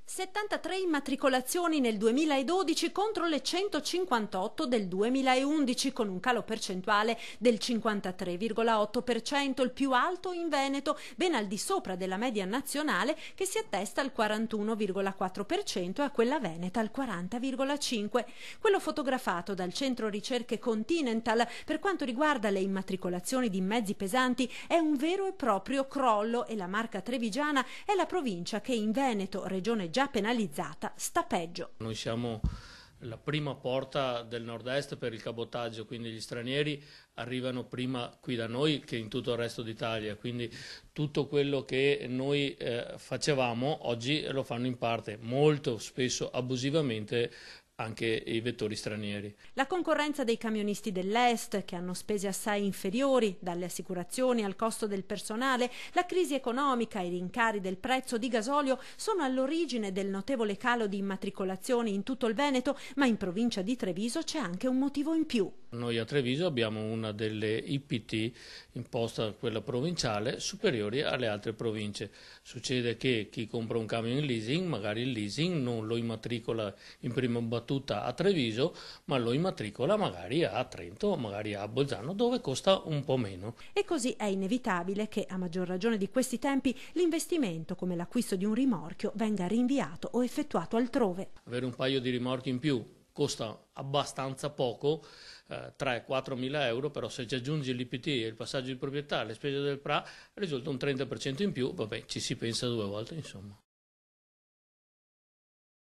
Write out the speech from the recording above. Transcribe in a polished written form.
73 immatricolazioni nel 2012 contro le 158 del 2011, con un calo percentuale del 53,8%, il più alto in Veneto, ben al di sopra della media nazionale che si attesta al 41,4% e a quella veneta al 40,5%. Quello fotografato dal centro ricerche Continental per quanto riguarda le immatricolazioni di mezzi pesanti è un vero e proprio crollo, e la Marca Trevigiana è la provincia che in Veneto, regione già penalizzata, sta peggio. Noi siamo la prima porta del nord-est per il cabotaggio, quindi gli stranieri arrivano prima qui da noi che in tutto il resto d'Italia, quindi tutto quello che noi facevamo oggi lo fanno in parte, molto spesso abusivamente, anche i vettori stranieri. La concorrenza dei camionisti dell'Est, che hanno spese assai inferiori, dalle assicurazioni al costo del personale, la crisi economica e i rincari del prezzo di gasolio sono all'origine del notevole calo di immatricolazioni in tutto il Veneto, ma in provincia di Treviso c'è anche un motivo in più. Noi a Treviso abbiamo una delle IPT imposta, quella provinciale, superiori alle altre province. Succede che chi compra un camion in leasing, magari il leasing non lo immatricola in prima battuta a Treviso, ma lo immatricola magari a Trento o magari a Bolzano, dove costa un po' meno. E così è inevitabile che, a maggior ragione di questi tempi, l'investimento come l'acquisto di un rimorchio venga rinviato o effettuato altrove. Avere un paio di rimorchi in più costa abbastanza poco, 3-4 mila euro, però se ci aggiungi l'IPT, il passaggio di proprietà, le spese del PRA, risulta un 30% in più, vabbè, ci si pensa due volte, insomma.